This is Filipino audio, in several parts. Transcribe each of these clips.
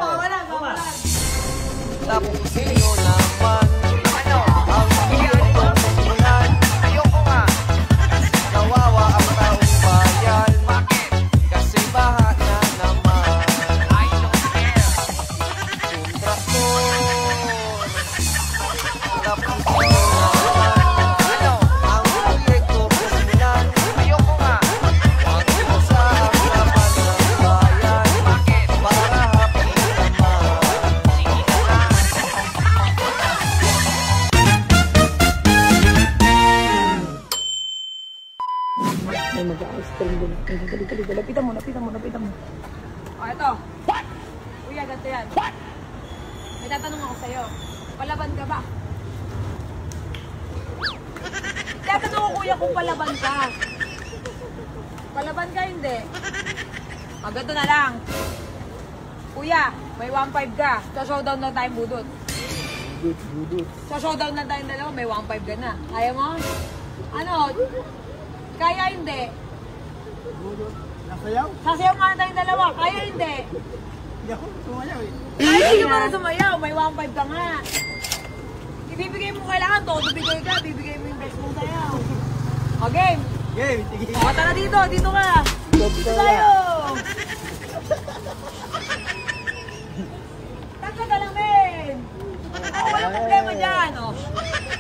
Pawalan. Tapusin nyo naman ang pagkakitong kasimulan. Ayoko nga, kasi kawawa ang taong bayan. Bakit? Kasi baha na naman. I don't care. Kontraktor, tapusin nyo naman ang proyekto kasimulan. Ayoko nga, huwag mo sa ang laban ng bayan. Bakit? Para happy naman. Ay, mag-ice cream din. Dali. Lapitan mo. O, ito. What? Kuya, ganito yan. What? May tatanong ako sa'yo. Palaban ka ba? Tatanong ko, kuya, kung palaban ka. Palaban ka, hindi. O, ganito na lang. Kuya, may 1.5 ka. Sa showdown na tayong budot. Sa showdown na tayong dalawa, may 1.5 ka na. Kaya mo? Ano? Kaya hindi. Nasayaw? Sasayaw nga tayong dalawa. Kaya hindi. Hindi ako sumayaw eh. Ay, hindi ka para sumayaw. May 1.5 ka nga. Ibibigay mo kailangan. Todo bigay ka. Bibigay mo yung best mong sayaw. O, game. Game, sige. O, tara dito. Dito ka. Dito tayo. Tagka ka lang, men. O, walang problema dyan. O,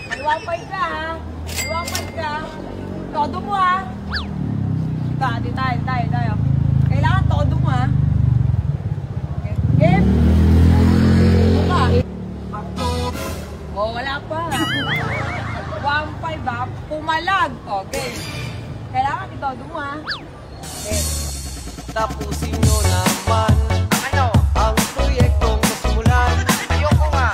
may 1.5 ka, ha. May 1.5 ka. Todo mo, ha. Tayo. Kailangan todo mo, ha. Game. Dito ka. O, wala pa. 1.5, ha. Pumalag. O, game. Kailangan itodo mo, ha. Game. Tapusin nyo naman ang proyektong kasimulan. Ayoko nga,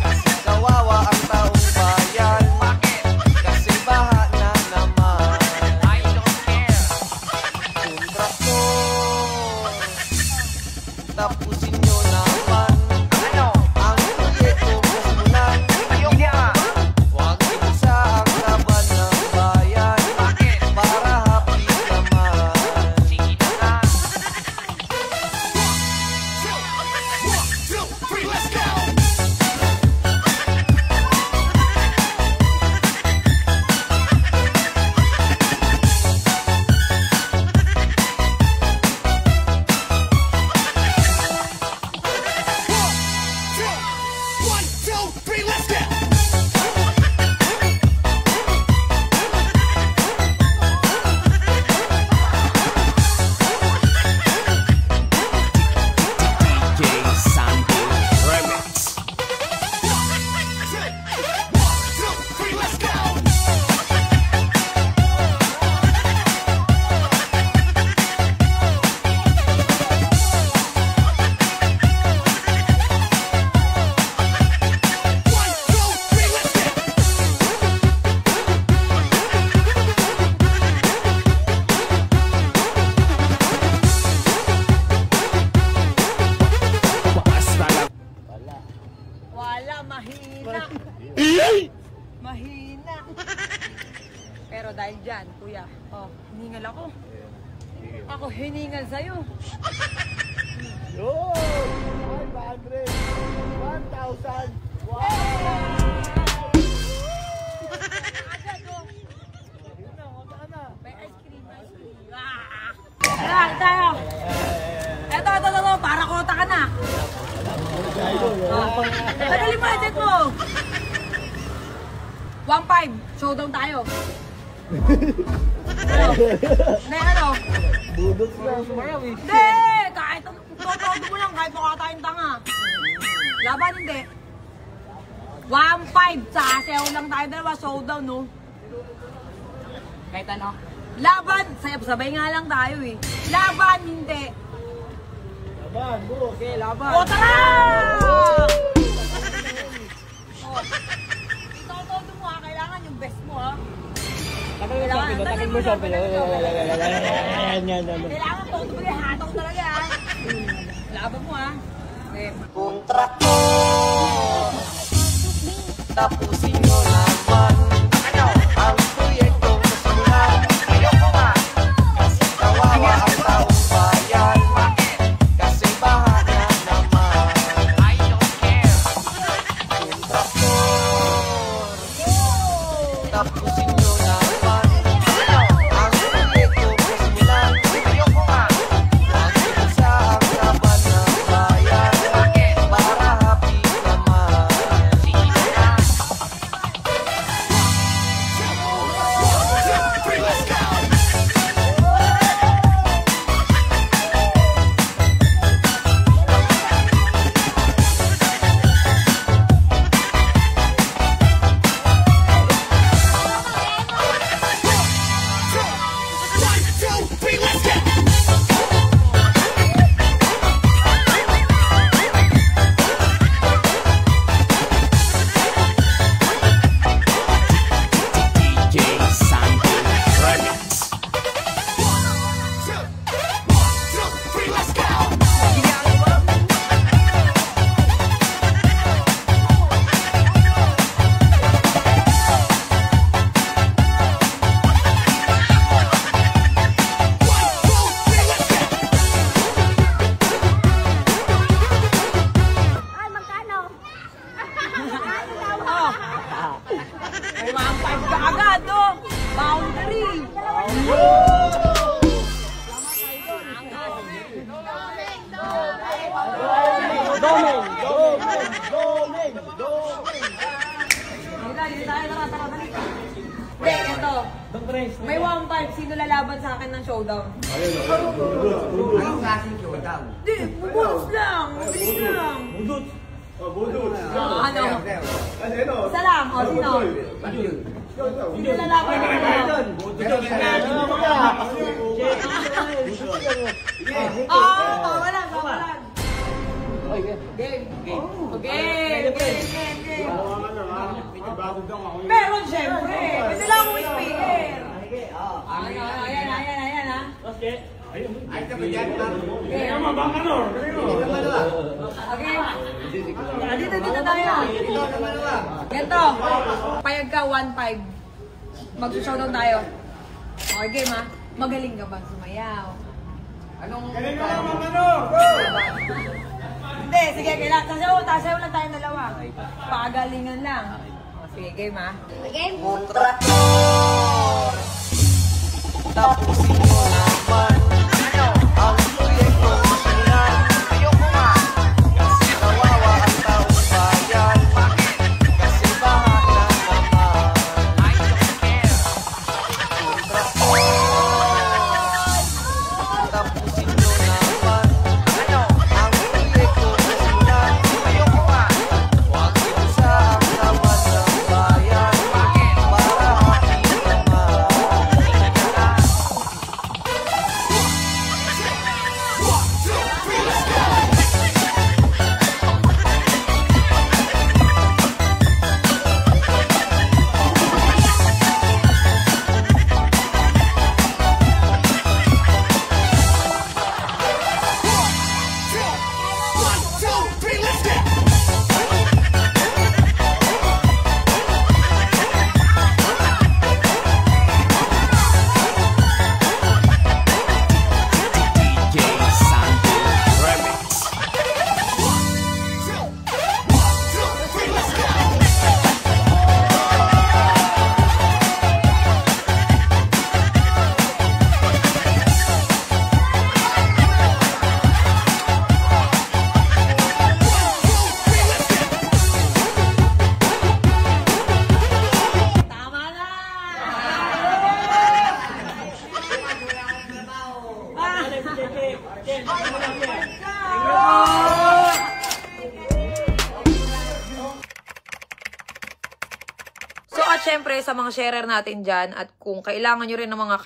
kasi kawawa ang taong bayan. Bakit? Kasi baha na naman. I don't care. Kontraktor, tapusin nyo naman ang proyektong kasimulan. Ayoko nga, huwag isa ang laban ng bayan. Bakit? Para happy naman. Sige na nga. Wala, mahina. Mahina. Pero dahil dyan, kuya, hiningal ako. Ako hiningal sa'yo. Yo! 500! 1,000! Wow! Agad, oh. Ayun na, mata na. May ice cream. Ayan, tayo. Ito, para kota ka na. Tagalin mo, edit mo. 1.5, showdown tayo. Ano? Budot na sumayaw eh. Hindi! Kahit todo mo lang, kahit baka tayong tanga. Laban hindi. 1.5, sasayaw lang tayo dalawa, showdown, no? Kahit ano? Laban, sabay nga lang tayo eh. Laban, hindi. Laban, bro. Okay, laban. O, tara! Ito mo ha, kailangan yung best mo ha. Tagal mo siya, kailangan todo mo hataw talaga ha. Laban mo ha. Kontraktor, tapusin nyo naman ang proyektong kasimulan. Ayoko nga, kasi May 1.5. Sino lalaban sa akin ng showdown? Anong klaseng showdown? Di, bubunos lang. Mabilis lang. Budot. Oh, budot. Ano? Ano? Isa lang. O, sino? Sino lalaban sa akin? Tama lang. Game. Meron syempre. Pwede lang akong speaker. Ayan ha. Ay, sabi dyan, Okay. Dito tayo. Ganito. Payag ka 1.5. Mag-showdown tayo. Okay, game ha. Magaling ka ba sumayaw? Anong... Hindi, sige, kailangan. Tasayaw lang tayong dalawa. Pagalingan lang. O, sige, game ha. Game. Kontraktor Tapusin nyo naman ang proyektong masimulan. Ayoko nga kasi kawawa ang taong bayan. Kasi bahala naman. I don't care. Kontraktor Tapusin nyo naman ang proyektong masimulan. Ayoko nga huwag isa ang naman ng bayan. Para aking naman. Tama na! So at syempre sa mga sharer natin dyan at kung kailangan nyo rin ng mga